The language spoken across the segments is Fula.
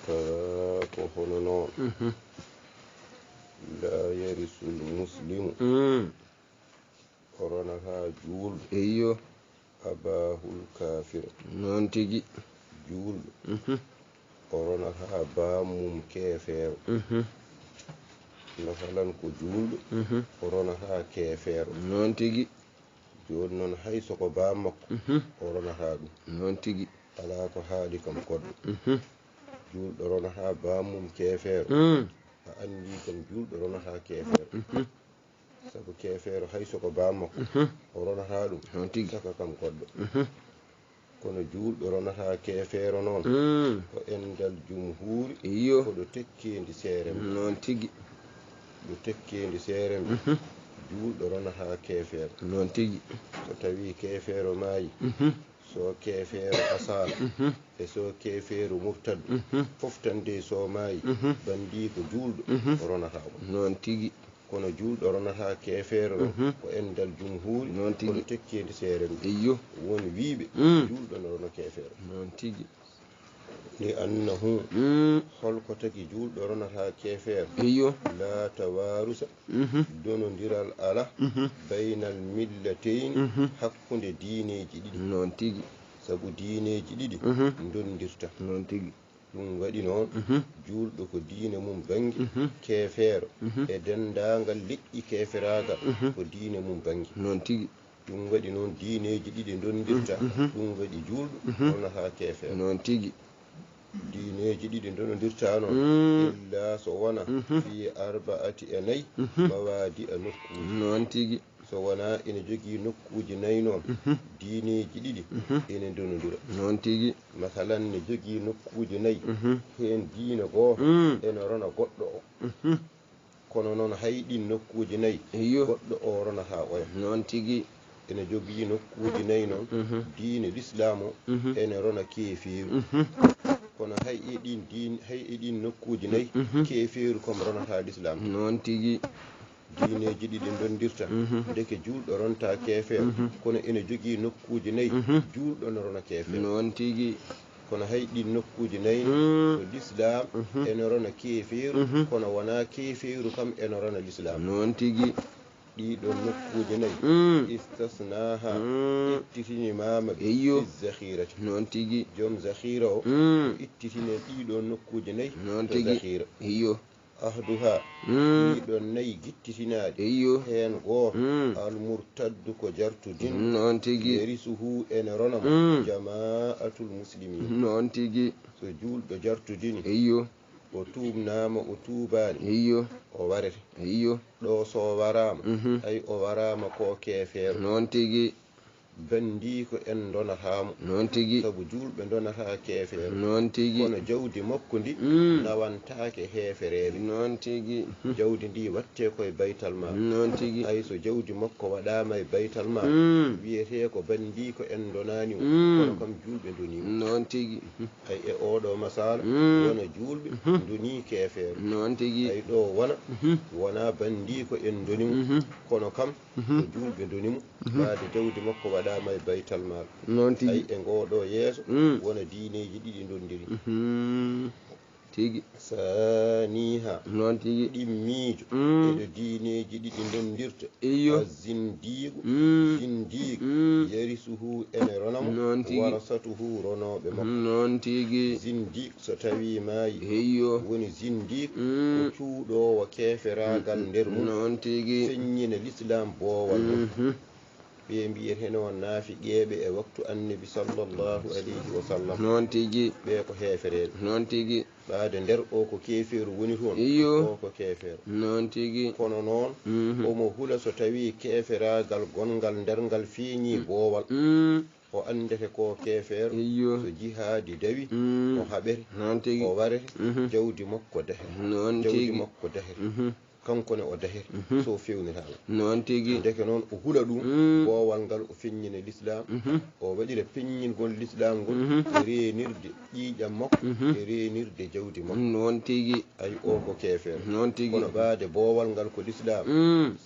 ko hono noon la yarisul muslimu koronata juulɗo eyyo abahul kafira noon tigi juulɗo koronata bamum kefeero masalan ko juulɗo koronata kefeero noon tigi joni noon hay soko ba makko koronata ɗum noon tigi ala ko haali kam goɗɗo juulɗo ronata bamum kefeero a andi kam juulɗo ronata kefeero sabu kefeero hay soko ba makko o ronata ɗum noon tigi saka kam goɗɗo kono juulɗo ronata kefeero noon ko endal jumhuuri eyyo koɗo tekkendi seerembe noon tigi ɗo tekkendi seerembe juulɗo ronata kefeero noon tigi so tawi kefeero maayi so kefeero asala e so kefeero murtaddu foftande so maayi bandi ko juulɗo ronata o noon tigi kono juulɗo ronata kefeero ko endal jumhuuri noon tigi kono tekkendi seerembe eyyo woni wiiɓe juulɗo no rona kefeero noon tigi li annahu holko tagi juulɗo ronata kefeero eyyo la tawarusa donodiral ala baynal millateyn hakkunde diineji ɗiɗi noon tigi sabu diineji ɗiɗi dondirta noon tigi ɗum waɗi noon juulɗo ko diine mum bangi kefeero e dendagal leƴƴi keferagal ko diine mum bangi noon tigi ɗum waɗi noon diineji ɗiɗi dondirta ɗum waɗi juulɗo ronata kefeero noon tigi diineji ɗiɗi dondirta noon illa so wona fi arba'ati e nayyi mawadi a nokkuji noon tigi so wona ene jogii nokkuji nayi noon diineji ɗiɗi ene donodira noon tigi masalan ne jogii nokkuji nayi hen diina goto ene rona goɗɗo o kono noon hayɗin nokkuji nayi eyyo goɗɗo o ronata oya noon tigi ene jogii nokkuji nayi noon diine l'islam o ene rona keefiru kono hay eɗin nokkuji nayi keefiru comme ronata l'islam noon tigi diineji ɗiɗi dondirta deke juulɗo ronta keefeero kono ene jogii nokkuji nayi juulɗo no rona keefeero noon tigi kono hay ɗin nokkuji nayi to l'islam ene rona keefeeru kono wona keefeeru kam ene rona l'islam noon tigi ɗiɗon nokkuji nayi istasnaha ittitinimama eyyo zahirati noon tigi joom zahira o ittitine ɗiɗon nokkuji nayi noon to tigi zahira eyyo ahduha ɗiɗon nayi gittitinaɗi eyyo hen gooto almurtaddu ko jartudin noon tigi yarisuhu ene rona mo jama'atul muslimin noon tigi so juulɗo jartudini eyyo o tuubnama o tuubani eyyo o warete eyyo ɗo so warama hay o warama ko kefeero noon tigi bandi ko en donatamo noon tigi sabu julɓe donata kefeero noon tigi kono jawdi makko ndi nawantake hefereɓe noon tigi jawdi ndi watte koye baytal ma noon tigi hay so jawdi makko waɗama e baytal ma wiyete ko bandi ko en donani o kono kam julɓe donimo noon tigi hay e oɗo masala wona julɓe doni kefeero noon tigi hay ɗo wona bandi ko en donimo kono kam ko julɓe donimo waade jawdi makko waɗama e baytal maɗa noon hay tigi e ngoɗo yeeso wona diineji ɗiɗi dondiri tigi saniha noon tigi ɗimmiijo eɗo diineji ɗiɗi dondirta eyyo zindigu zindigu yarisuhu ene ronamo noon tigi warasatuhu ronoɓe makko noon tigi zindig so tawi maayi eyyo woni zindig ko cuuɗowo keferagal nder mum noon tigi feññina l'islam boowal mum ɓe mbiyete noon naafiqeɓe e waktu annabi sallllahu alayhi wa sallam noon tigi ɓe ko heefereɓe noon tigi ɓaade nder o ko kefeeru woni toon eyyo o ko kefeero noon tigi kono noon omo hula so tawi keferagal gongal nder ngal feeñi boowal o andete ko kefeero eyyo so jihaadi dawi o haɓere noon tigi o warete jawdi makko dahere noon jawdi tigi makko dahere kankone o dahiri so fewnirama noon tigi deke noon o hula ɗum boowal ngal o feññine l'islam o waɗira peññingol l'islam ngol e renirde ƴiiƴam makko e renirde jawdi makko noon tigi ay o ko keefeero noon tigi kono ɓaade boowal ngal ko l'islam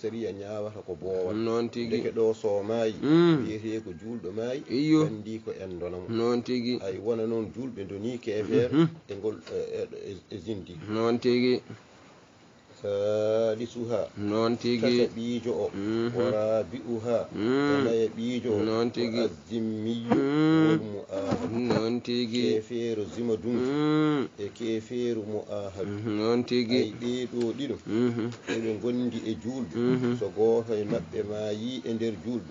sariya ñaawata ko boowal noon tigi deke ɗo so maayi wiyete ko juulɗo maayi gandi ko en donamo noon tigi ay wona noon julɓe doni keefeere e ngol e zindi noon tigi salisuha noon tigi tata ɓiijo o wara bi'uha naye ɓiijo o noon tigi azimmiyu wol mu ahadu noon tigi keefeero zima dum e keefeeru mu ahadu noon tigi ay ɓeeɗo ɗiɗo eɓe gondi e julɓe so gooto e maɓɓe maayi e nder julɓe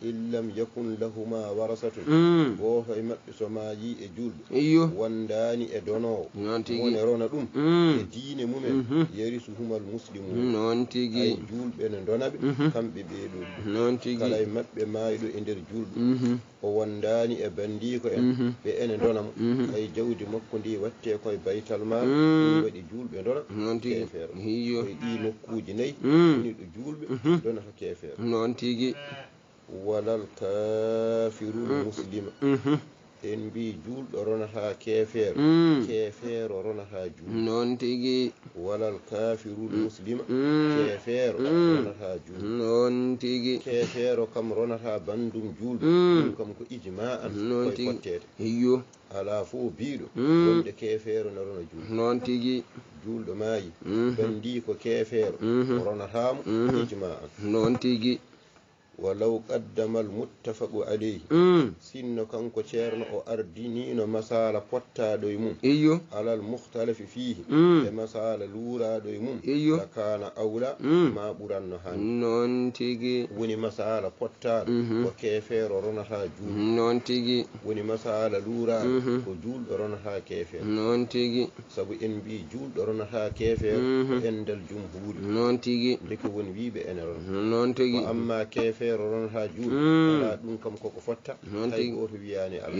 illam yakun lahuma warasatun gooto e maɓɓe so maayi e julɓe wondaani e donowo wone rona ɗum e diine mumen yarisuhuma almuslimun noon tigi ay julɓe ne donaɓe kamɓe ɓeeɗo noon tigi kala e maɓɓe maayiɗo e nder julɓe o wondaani e bandiko en ɓe ene donamo ay jawdi makko ndi watte koye baytal mal ɗum waɗi julɓe dona noon tigi keefeero hiyo koye ɗi nokkuji nayyi woni ɗo julɓe donata keefeero noon tigi walal kafirul muslima en mbi julɗo ronata keefeero keefeero ronata julɗo noon tigi walal kafirul muslima keefeero ronata julɗo noon tigi keefeero kam ronata bandum julɗo ɗum kam ko ijma an koye fottede hiyo ala fof biiɗo wonde keefeero ne rona julɗo noon tigi julɗo maayi bandi ko keefeero ronatamo ijma an noon tigi walaw qaddama almuttafaqu aleyhi sinno kanko ceerno o ardinino masala pottaɗo e mum alal muhtalafi fihi e masala luuraɗo e mum lakana awla ma ɓuranno hande noon tigi woni masala pottaɗo ko keefeero ronata julɗo noon tigi woni masala luuraɗo ko julɗo ronata keefeero noon tigi sabu en mbi julɗo ronata keefeero ko endal jumhuuri noon tigi ndeke woni wiiɓe ene rona noon tigi ko amma keefeero ronata julɗo ala ɗum kam koko fotta hay goto wiyani ala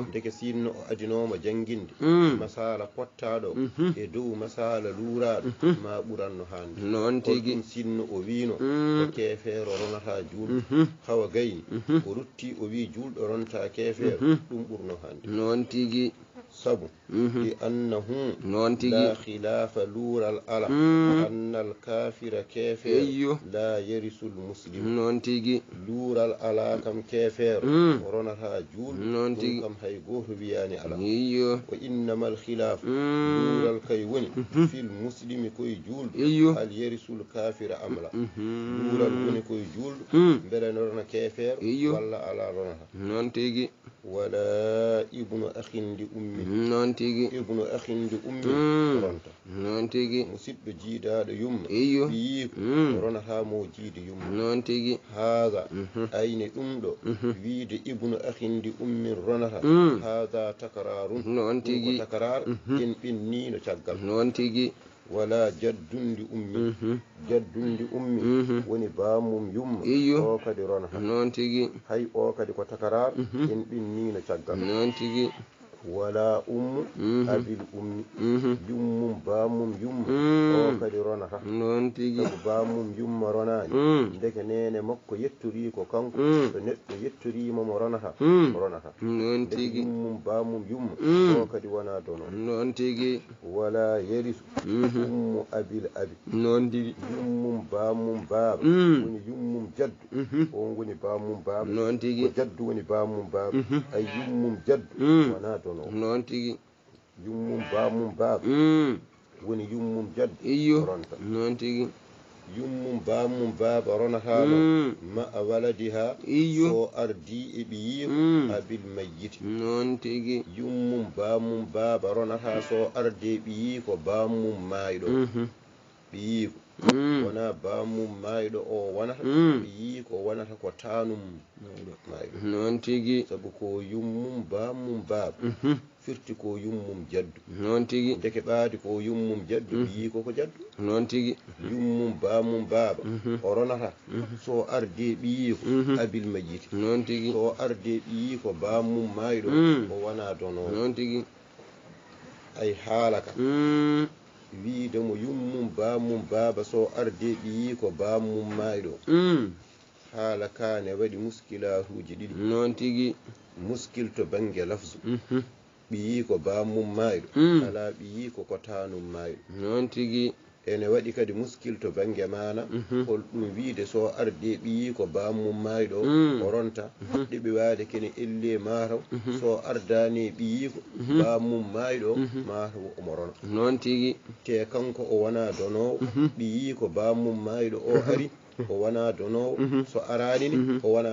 ndeke sinno o adinoma jangguinde masala pottaɗo e dow masala luuraɗo ma ɓuranno hande noon tigi ɗum sinno o wino ko keefeero ronata julɗo hawa gayni o rutti o wi julɗo ronta keefeero ɗum ɓurno hande noon tigi sabu li annahu noon tigi la khilafa luural ala anna al kafira keefeero la yarisul muslim noon tigi luural ala kam keefeero o ronata julɗo noon tigi ɗum kam hay goto wiyani ala iyo wa innama al khilaf luural kay woni fil muslimi koye julɗo hal yarisul kafira amla luural woni koye julɗo beele ne rona keefeero walla ala ronata noon tigi wala ibnu akhindi ummi noon tigi ibnu akhindi ummi ronta noon tigi musidɗo jiidaɗo yumma ɓiyiko ronata mo jiide yumma noon tigi haga ayni ɗum ɗo wiide ibnu akhindi ummin ronata haga takrarun noon tigi ko takrar en ɓennino caggal noon tigi wala jaddundi ummi jaddundi ummi woni bamum yumma o kadi ronata noon tigi hay o kadi ko takrar en ɓennino caggal noon tigi wala ummu abil ummi yummum bamum yumma o kadi ronata noon tigi sabu bamum yumma ronani ndeke nene makko yetturi ko kanko so neɗɗo yetturima mo ronata ronata noon tigi yummum bamum yumma o kadi wona dono noon tigi wala yarisu ummu abil abi noon tigi yummum bamum baaba woni yummum jaddu on woni bamum baaba noon tigi ko jaddu woni bamum baaba ay yummum jaddu wona dono noon tigi yummum bamum baaba woni yummum jaddu ronta noon tigi yummum bamum baaba ronatama ma waladiha so ardi e ɓiyiko abil mayyiti noon tigi yummum bamum baaba ronata so ardi e ɓiyiko bamum mayɗo ɓiyiko wona bamum mayɗo o wonata ɓiyiko wonata ko tanum mayɗo noon tigi sabu ko yummum bamum baaba firti ko yummum jaddu noon tigi ndeke ɓaadi ko yummum jaddu ɓiyiko ko jaddu noon tigi yummum bamum baaba o ronata so arde ɓiyiko abil majjiti noon tigi so arde ɓiyiko bamum mayɗo o wona dono noon tigi ay haalaka wiide mo yummum bamum baaba so arde ɓiyi ko bamum mayɗo haala kane waɗi muskilahuji ɗiɗi noon tigi muskil to bange lafzu ɓiyi ko bamum mayɗo ala ɓiyi ko kotanum mayɗo noon tigi ene waɗi kadi muskil to bange mana holɗum wiide so arde ɓiyi ko bamum mayɗo o ronta ɗiɓe waade kene elle mataw so ardani ɓiyi ko bamum mayɗo mataw omo rona noon tigi te kanko o wona donowo ɓiyi ko bamum mayɗo o ari o wona donowo so aranini o wona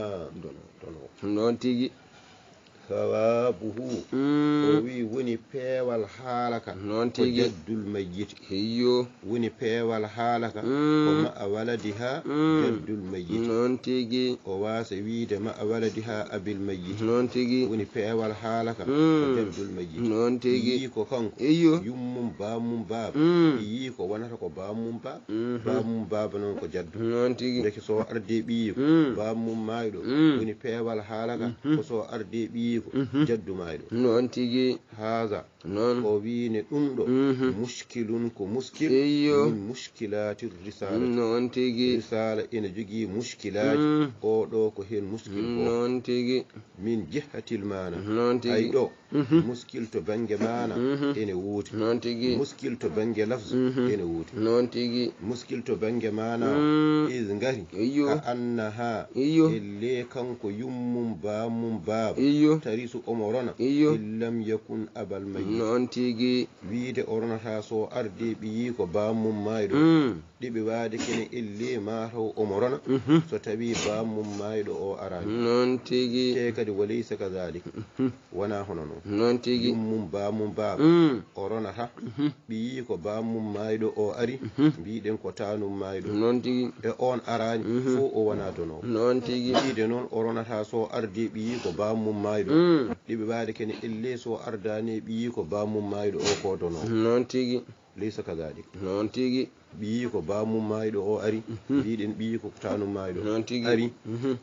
donowo noon tigi sawabuhu o wi woni peewal haalaka noon ko tigi jaddul mayyiti heyyo woni peewal haalaka ko ma'a waladiha jaddul mayyiti noon tigi o wasa wiide ma'a waladiha abil mayyiti noon tigi woni peewal haalaka ko jaddul mayyiti noon tigi yi ko kanko heyyo yummum bamum baaba yi ko wonata ko bamum baaba noon ko jaddu noon tigi deke so arde ɓiyi ko bamum mayɗo woni peewal haalaka ko so arde ɓiyi ko jaddu mayɗo noon tigi haga noon o wiine ɗum ɗo muskilun ko muskil heyyo min muskilati risala noon tigi risala ene jogii muskilaji o ɗo ko hen muskil noon tigi min jihatil mana noon tigi ay ɗo muskil to bange mana ene wuuti noon tigi muskil to bange lafzu ene wuuti noon tigi muskil to bange mana is ngari heyyo ka annaha heyyo elle kanko yummum bamum baaba heyyo tarisu omo rona heyyo illam yakun abal mayyit noon tigi wiide o ronata so arde ɓiyi ko bamum mayɗo ɗiɓe waade kene elle mataw omo rona so tawi bamum mayɗo o arani noon tigi te kadi walaysa kadalik wona hono noon noon tigi yummum bamum baaba o ronata ɓiyi ko bamum mayɗo o ari mbiɗen ko tanum mayɗo noon tigi e on arani fo o wona donowo noon tigi wiide noon o ronata so arde ɓiyi ko bamum mayɗo ɗiɓe waade kene elle so ardani ɓiyi ko bamum mayɗo o ko donowo noon tigi laysa kadalik noon tigi ɓiyi ko bamum mayɗo o ari mbiɗen ɓiyi ko tanum mayɗo noon tigi ari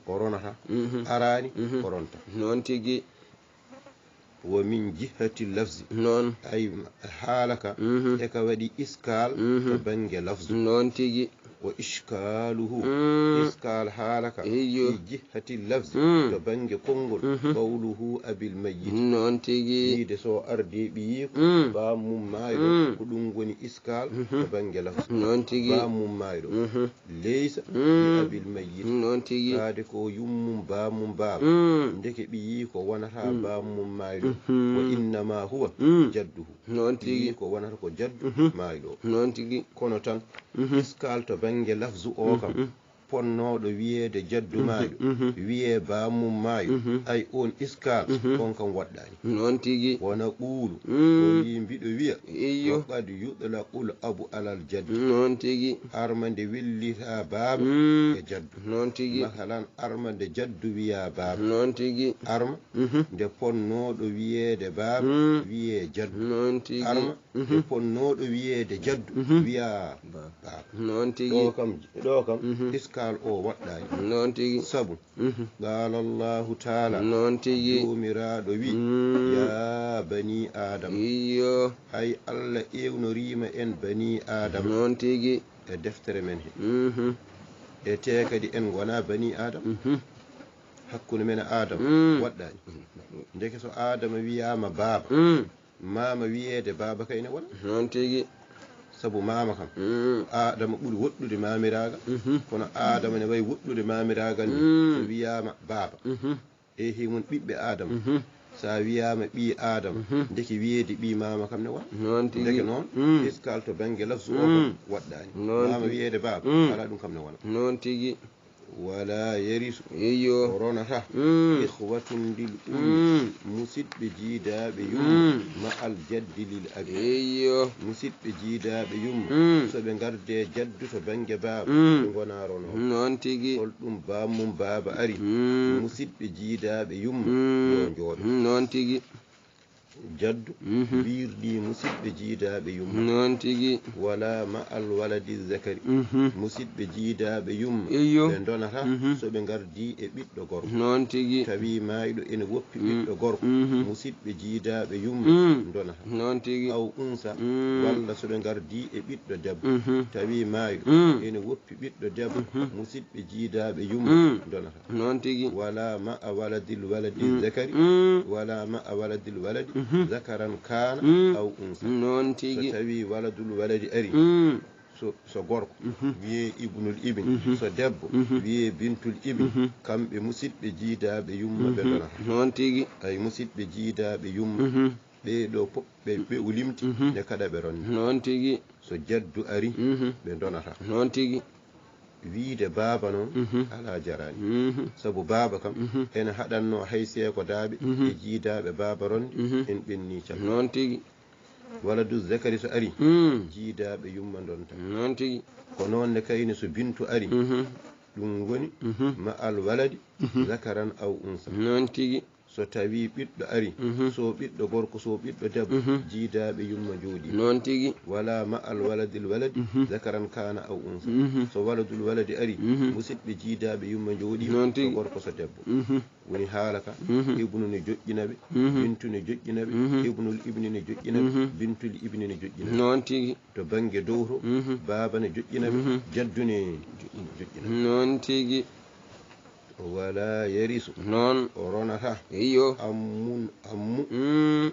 o ronata arani o ronta noon tigi wo min jihati lafzi noon ay haalaka e ka waɗi iskal to bange lafzu noon tigi wa ishkaluhu iskal haalaka heyyo fi jihati lafzi to bange konngol qawluhu abil mayyit noon tigi wiide so arde ɓiyi ko bamum mayɗo ko ɗum woni iskal to bange lafzi noon tigi bamum mayɗo leysa bi abil mayyit noon tigi haade ko yummum bamum baaba ndeke ɓiyi ko wonata bamum mayɗo wa innama huwa jadduhu noon tigi ɓiyi ko wonata ko jaddu mayɗo noon tigi kono tan iskal to bange lafzu o kam ponnoɗo wiyeede jaddu mayɗo wiye bamum mayɗo ay on iskal on kam waɗɗani noon tigi wona ɓuulu o wi mbiɗo wiya heyyo qad yutlaqul abu alal jaddi noon tigi armande willita baaba e jaddu noon tigi masalan armande jaddu wiya baaba noon tigi arma nde ponnoɗo wiyeede baaba wiye jaddu noon tigi arma nde ponnoɗo wiyeede jaddu wiya baaba noon tigi ɗo kam iskal o waɗɗani noon tigi sabu qala allahu taala noon tigi jomiraɗo wi ya bani adama heyyo hay allah ewnorima en bani adama noon tigi e deftere men he e te kadi en gona bani adama hakkude men adama waɗɗani ndeke so adama wiyama baaba mama wiyeede baaba kayne wona noon tigi sabu mama kam adama ɓuuri woɗɗude mamiraga kono adama ne wayi woɗɗude mamiraga ni so wiyama baaba e himon ɓiɓɓe adama sa wiyama ɓi adama ndeke wiyeede ɓi mama kam ne wona noon tigi ndeke noon iskal to banggue lafsu o kam waɗɗani mama wiyeede baaba ala ɗum kam ne wona noon tigi wala yarisu heyyo o ronata ihwatun lil musidɓe jiidaɓe yumma ma al jaddi lil abi heyyo musidɓe jiidaɓe yumma soɓe garde jaddu to bangue baaba ɓe gona rono noon tigi holɗum bamum baaba ari musidɓe jiidaɓe yumma yo jooɗo noon tigi jaddu wirdi musidɓe jiidaɓe yumma non tigi wala ma al waladi zakari musidɓe jiidaɓe yumma eyyo ɓe donata soɓe gardi e ɓiɗɗo gorko non tigi tawi mayɗo ene woppi ɓiɗɗo gorko musidɓe jiidaɓe yumma donata non tigi aw unsa walla soɓe gardi e ɓiɗɗo debbo tawi mayɗo ene woppi ɓiɗɗo debbo musidɓe jiidaɓe yumma donata non tigi wala ma a waladil waladi zakari wala ma a waladil waladi zakaran kana aw unsa non so tigi tawi waladul waladi ari so gorko wiye ibnul ibn so debbo wiye bintul ibn kamɓe musidɓe jiidaɓe yumma ɓe donata non tigi ay musidɓe jiidaɓe yumma ɓeɗo pop ɓe ulimti nde kada ɓe ronni non tigi so jaddu ari ɓe donata non tigi wiide baaba noon ala jarani sabu baaba kam ene haɗanno hay seeko daaɓe e jiidaɓe baaba ronde en ɓenni cal non tigi waladu zakari so ari jiidaɓe yumma donta non tigi ko noon ne kayni so bintu ari ɗum woni ma al waladi zakaran aw unsa non tigi so tawi ɓiɗɗo ari so ɓiɗɗo gorko so ɓiɗɗo debbo jiidaɓe yumma jooɗi non tigi wala ma al waladil waladi zakaran kana aw unsa so waladul waladi ari musidɓe jiidaɓe yumma jooɗi so gorko so debbo woni haala ka ibnu ne joƴƴinaɓe bintu ne joƴƴinaɓe ibnul ibni ne joƴƴinaɓe bintul ibni ne joƴƴinaɓe non tigi to banggue dow to baaba ne joƴƴinaɓe jaddu ne joƴƴinaɓe non tigi wala yarisu non o ronata eyyo ammu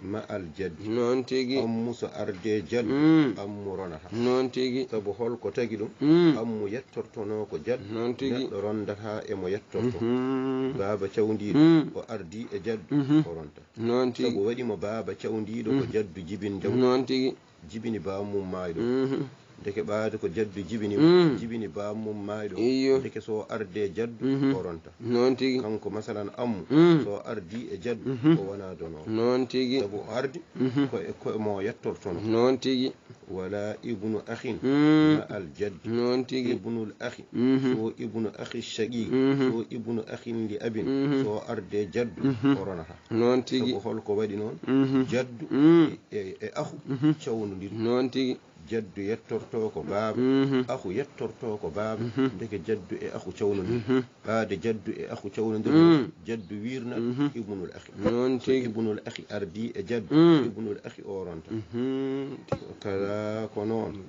ma al jaddi non tigi ammu so arde jaddu ammu ronata non tigi sabu holko tagi ɗum ammu yettortono ko jaddu non tigi neɗɗo rondata emo yettorto baaba cawdiɗo o ardi e jaddu o ronta non tigi sabu waɗimo baaba cawdiɗo ko jaddu jibin jaw non tigi jibini bamum mayɗo deke ɓaade ko jaddu jibini jibini bamum mayɗo eyyo deke so arde jaddu o ronta non tigi kanko masalan ammu so ardi e jaddu o wona dono non tigi sabu o ardi ko mo yettortono non tigi wala ibnu akhin ma al jaddi non tigi ibnul akhi so ibnu akhi shaqiq so ibnu akhin li abin so arde jaddu o ronata non tigi sabu holko waɗi noon jaddu e akhu cawnodir non tigi jaddu yettorto ko baaba akhu yettorto ko baaba ndeke jaddu e akhu cawnodir ɓaade jaddu e akhu cawnodir jaddu wirna ibnul akhi non so tigi ibnul akhi ardi e jaddu ibnul akhi o ronta kala ko noon